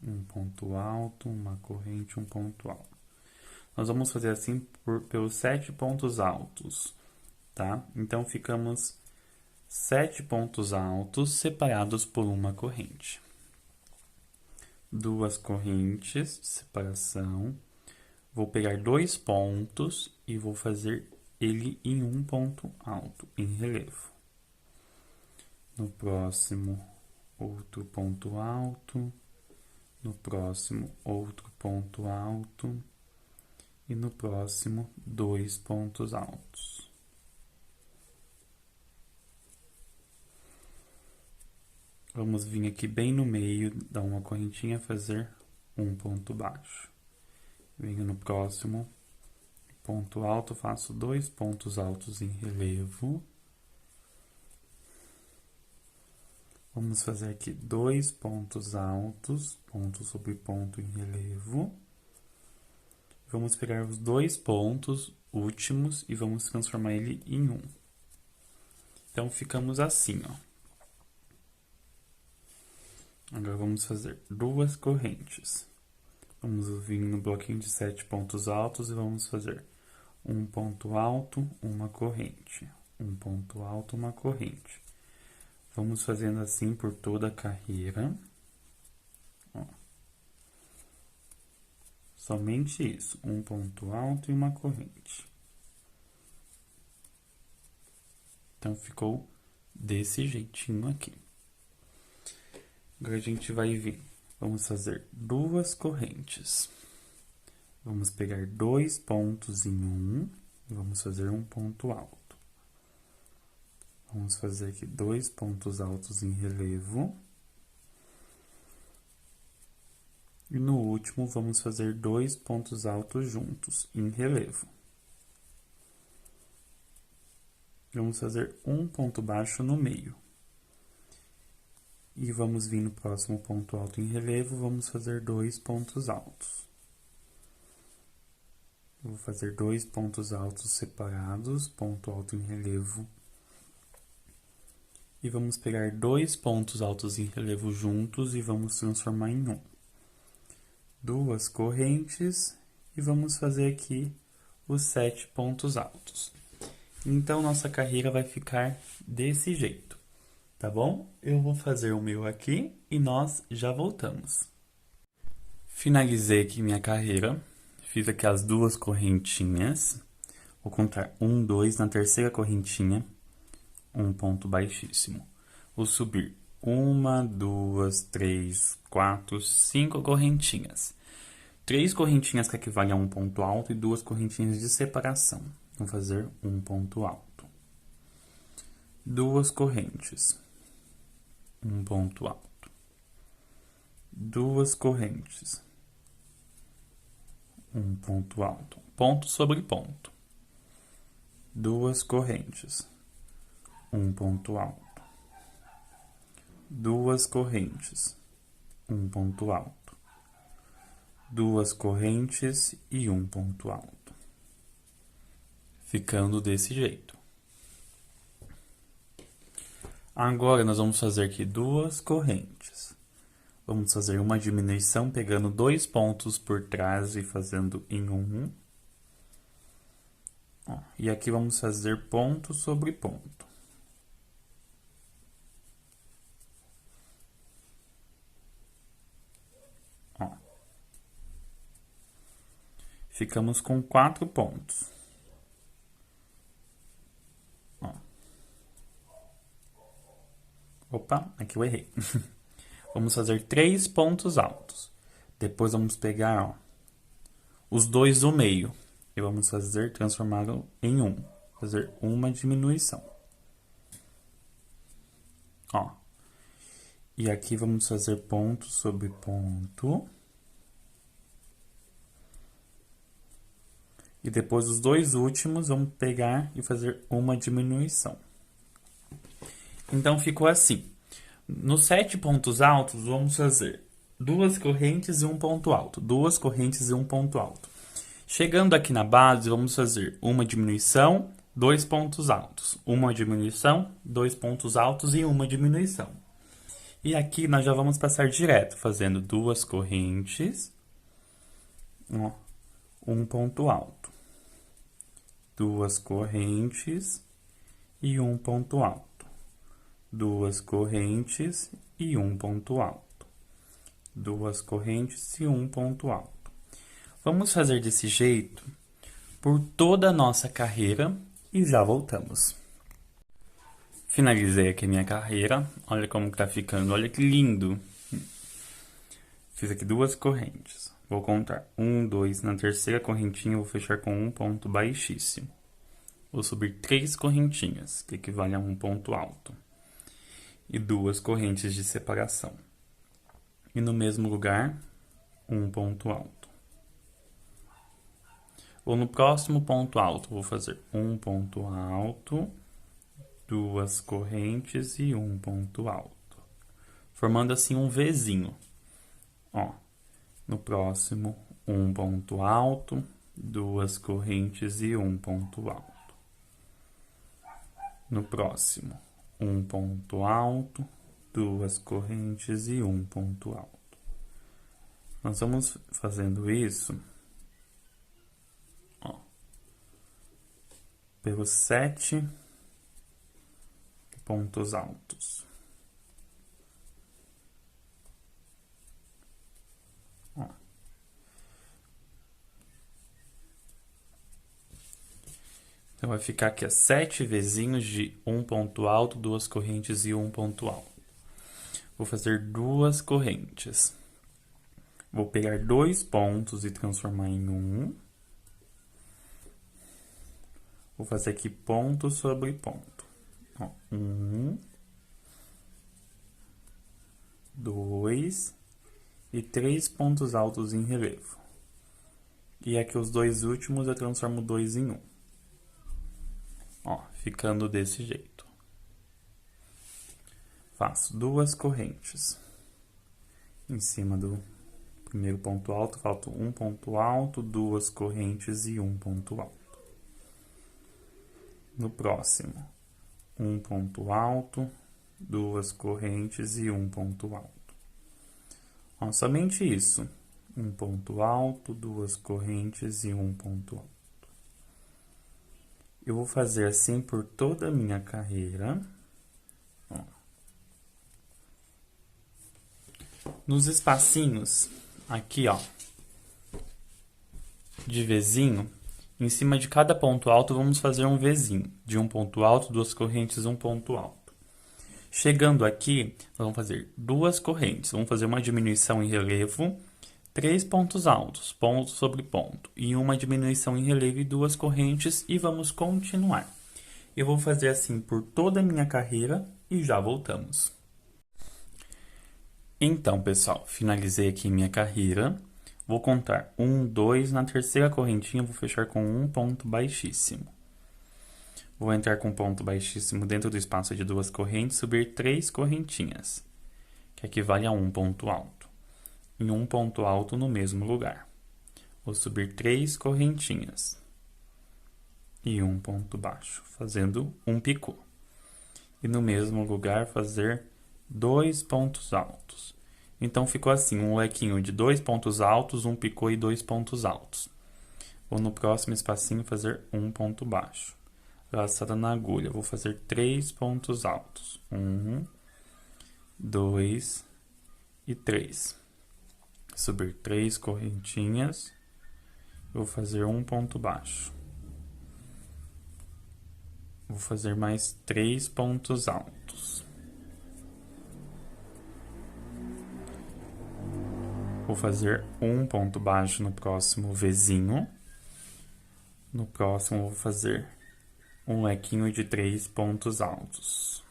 um ponto alto, uma corrente, um ponto alto. Nós vamos fazer assim pelos 7 pontos altos, tá? Então, ficamos 7 pontos altos separados por uma corrente. 2 correntes de separação. Vou pegar 2 pontos e vou fazer ele em um ponto alto, em relevo. No próximo, outro ponto alto. No próximo, outro ponto alto. E no próximo, 2 pontos altos. Vamos vir aqui bem no meio, dar uma correntinha, fazer um ponto baixo. Venho no próximo ponto alto, faço 2 pontos altos em relevo. Vamos fazer aqui 2 pontos altos, ponto sobre ponto em relevo. Vamos pegar os 2 pontos últimos e vamos transformar ele em um. Então, ficamos assim, ó. Agora, vamos fazer 2 correntes. Vamos vir no bloquinho de 7 pontos altos e vamos fazer um ponto alto, uma corrente. Um ponto alto, uma corrente. Vamos fazendo assim por toda a carreira. Ó. Somente isso, um ponto alto e uma corrente. Então, ficou desse jeitinho aqui. Agora, a gente vai vir. Vamos fazer 2 correntes. Vamos pegar 2 pontos em um e vamos fazer um ponto alto. Vamos fazer aqui 2 pontos altos em relevo. E no último, vamos fazer 2 pontos altos juntos, em relevo. Vamos fazer um ponto baixo no meio. E vamos vir no próximo ponto alto em relevo, vamos fazer 2 pontos altos. Vou fazer 2 pontos altos separados, ponto alto em relevo. E vamos pegar 2 pontos altos em relevo juntos e vamos transformar em um. 2 correntes e vamos fazer aqui os 7 pontos altos. Então, nossa carreira vai ficar desse jeito, tá bom? Eu vou fazer o meu aqui e nós já voltamos. Finalizei aqui minha carreira, fiz aqui as 2 correntinhas, vou contar 1, 2, na terceira correntinha, um ponto baixíssimo. Vou subir 1, 2, 3, 4, 5 correntinhas. 3 correntinhas que equivalem a um ponto alto e 2 correntinhas de separação. Vou fazer um ponto alto. 2 correntes. Um ponto alto. 2 correntes. Um ponto alto. Ponto sobre ponto. 2 correntes. Um ponto alto. 2 correntes, um ponto alto. 2 correntes e um ponto alto. Ficando desse jeito. Agora, nós vamos fazer aqui 2 correntes. Vamos fazer uma diminuição, pegando 2 pontos por trás e fazendo em um. Ó, e aqui vamos fazer ponto sobre ponto. Ó. Ficamos com 4 pontos. Ó. Opa, aqui eu errei. Vamos fazer 3 pontos altos. Depois vamos pegar, ó, os dois do meio. E vamos transformá-lo em um. Fazer uma diminuição. Ó. E aqui vamos fazer ponto sobre ponto. E depois os dois últimos vamos pegar e fazer uma diminuição. Então ficou assim. Nos 7 pontos altos, vamos fazer 2 correntes e um ponto alto. 2 correntes e um ponto alto. Chegando aqui na base, vamos fazer uma diminuição, 2 pontos altos. Uma diminuição, 2 pontos altos e uma diminuição. E aqui nós já vamos passar direto, fazendo 2 correntes, ó, um ponto alto. 2 correntes e um ponto alto. 2 correntes e um ponto alto. 2 correntes e um ponto alto. Vamos fazer desse jeito por toda a nossa carreira e já voltamos. Finalizei aqui a minha carreira. Olha como que tá ficando, olha que lindo. Fiz aqui 2 correntes. Vou contar 1, 2, na terceira correntinha eu vou fechar com um ponto baixíssimo. Vou subir 3 correntinhas, que equivale a um ponto alto. E 2 correntes de separação. E no mesmo lugar, um ponto alto. Ou no próximo ponto alto, vou fazer um ponto alto, 2 correntes e um ponto alto. Formando assim um Vzinho. Ó, no próximo, um ponto alto, 2 correntes e um ponto alto. No próximo, um ponto alto, 2 correntes e um ponto alto. Nós vamos fazendo isso, ó, pelos 7 pontos altos. Ó. Então, vai ficar aqui 7 Vzinhos de um ponto alto, 2 correntes e um ponto alto. Vou fazer 2 correntes. Vou pegar 2 pontos e transformar em um. Vou fazer aqui ponto sobre ponto. Ó, 1, 2 e 3 pontos altos em relevo. E aqui os dois últimos eu transformo 2 em 1. Ó, ficando desse jeito. Faço 2 correntes. Em cima do primeiro ponto alto, falta um ponto alto, 2 correntes e um ponto alto. No próximo, um ponto alto, 2 correntes e um ponto alto. Ó, somente isso. Um ponto alto, 2 correntes e um ponto alto. Eu vou fazer assim por toda a minha carreira. Ó. Nos espacinhos, aqui, ó, de Vzinho, em cima de cada ponto alto, vamos fazer um Vzinho. De um ponto alto, 2 correntes, um ponto alto. Chegando aqui, nós vamos fazer 2 correntes. Vamos fazer uma diminuição em relevo, 3 pontos altos, ponto sobre ponto. E uma diminuição em relevo e 2 correntes. E vamos continuar. Eu vou fazer assim por toda a minha carreira e já voltamos. Então, pessoal, finalizei aqui minha carreira. Vou contar 1, 2, na terceira correntinha vou fechar com um ponto baixíssimo. Vou entrar com ponto baixíssimo dentro do espaço de 2 correntes, subir 3 correntinhas, que equivale a um ponto alto. E um ponto alto no mesmo lugar. Vou subir 3 correntinhas e um ponto baixo, fazendo um picô. E no mesmo lugar fazer 2 pontos altos. Então, ficou assim, um lequinho de 2 pontos altos, um picô e 2 pontos altos. Vou no próximo espacinho fazer um ponto baixo. Laçada na agulha, vou fazer 3 pontos altos. 1, 2 e 3. Subir 3 correntinhas. Vou fazer um ponto baixo. Vou fazer mais 3 pontos altos. Vou fazer um ponto baixo no próximo Vzinho. No próximo, vou fazer um lequinho de 3 pontos altos.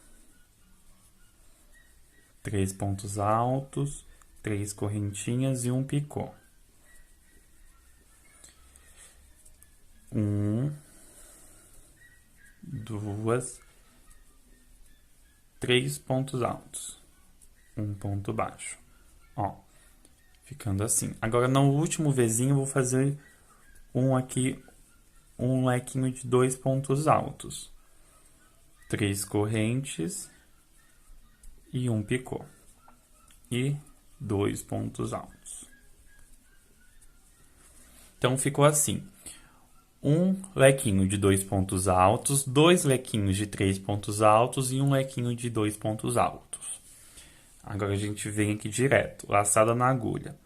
3 pontos altos, 3 correntinhas e um picô. 1, 2, 3 pontos altos, um ponto baixo. Ó, ficando assim. Agora, no último Vzinho, eu vou fazer um lequinho de 2 pontos altos. 3 correntes e um picô. E 2 pontos altos. Então, ficou assim. Um lequinho de 2 pontos altos, 2 lequinhos de 3 pontos altos e um lequinho de 2 pontos altos. Agora, a gente vem aqui direto, laçada na agulha.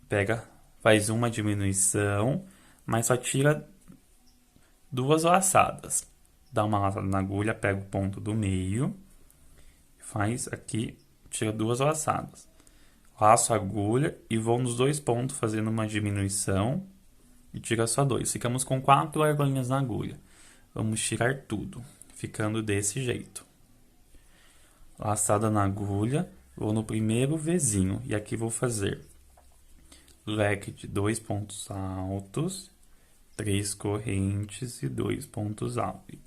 Pega, faz uma diminuição, mas só tira 2 laçadas. Dá uma laçada na agulha, pega o ponto do meio, faz aqui, tira 2 laçadas. Laço a agulha e vou nos 2 pontos fazendo uma diminuição e tira só 2. Ficamos com 4 argolinhas na agulha. Vamos tirar tudo, ficando desse jeito. Laçada na agulha, vou no primeiro Vzinho e aqui vou fazer leque de 2 pontos altos, 3 correntes e 2 pontos altos.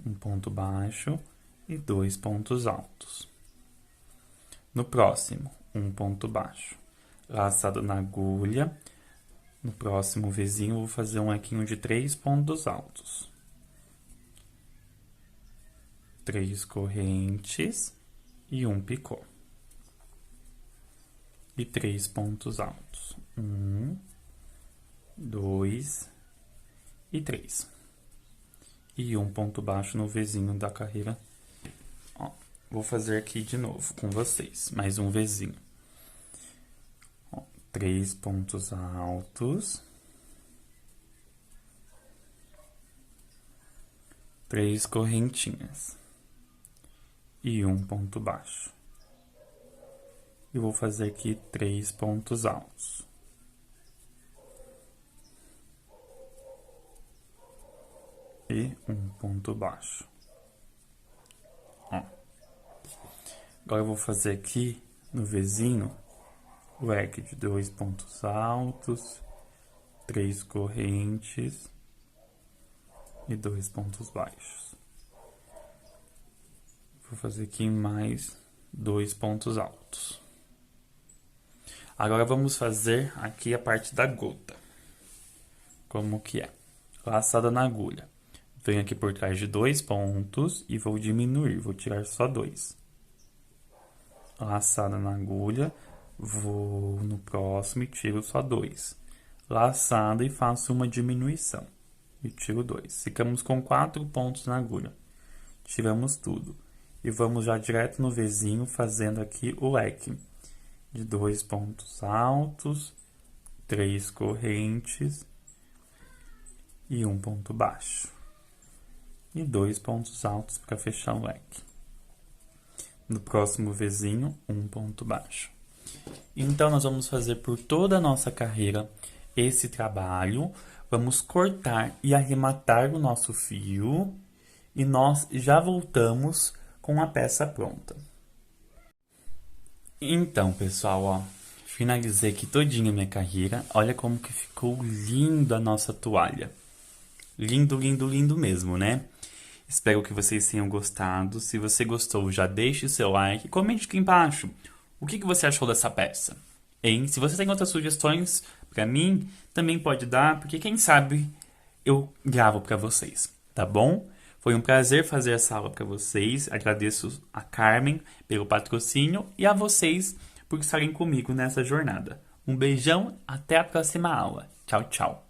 Um ponto baixo e 2 pontos altos. No próximo, um ponto baixo. Laçada na agulha. No próximo Vzinho, vou fazer um lequinho de 3 pontos altos. 3 correntes e um picô. E 3 pontos altos. 1, 2 e 3. E um ponto baixo no Vzinho da carreira. Ó, vou fazer aqui de novo com vocês. Mais um Vzinho. 3 pontos altos. 3 correntinhas. E um ponto baixo. E vou fazer aqui 3 pontos altos. E um ponto baixo. Ó. Agora eu vou fazer aqui no Vzinho leque de 2 pontos altos, 3 correntes e 2 pontos baixos. Vou fazer aqui mais 2 pontos altos. Agora vamos fazer aqui a parte da gota. Como que é? Laçada na agulha. Venho aqui por trás de 2 pontos e vou diminuir, vou tirar só 2. Laçada na agulha, vou no próximo e tiro só 2. Laçada e faço uma diminuição e tiro 2. Ficamos com 4 pontos na agulha. Tiramos tudo. E vamos já direto no Vzinho fazendo aqui o leque de 2 pontos altos, 3 correntes e um ponto baixo. E 2 pontos altos para fechar o leque. No próximo Vzinho, um ponto baixo. Então, nós vamos fazer por toda a nossa carreira esse trabalho. Vamos cortar e arrematar o nosso fio. E nós já voltamos com a peça pronta. Então, pessoal, ó, finalizei aqui todinha a minha carreira. Olha como que ficou linda a nossa toalha. Lindo, lindo, lindo mesmo, né? Espero que vocês tenham gostado. Se você gostou, já deixe o seu like. Comente aqui embaixo o que você achou dessa peça. Hein? Se você tem outras sugestões pra mim, também pode dar, porque quem sabe eu gravo pra vocês, tá bom? Foi um prazer fazer essa aula pra vocês. Agradeço a Carmen pelo patrocínio e a vocês por estarem comigo nessa jornada. Um beijão, até a próxima aula. Tchau, tchau.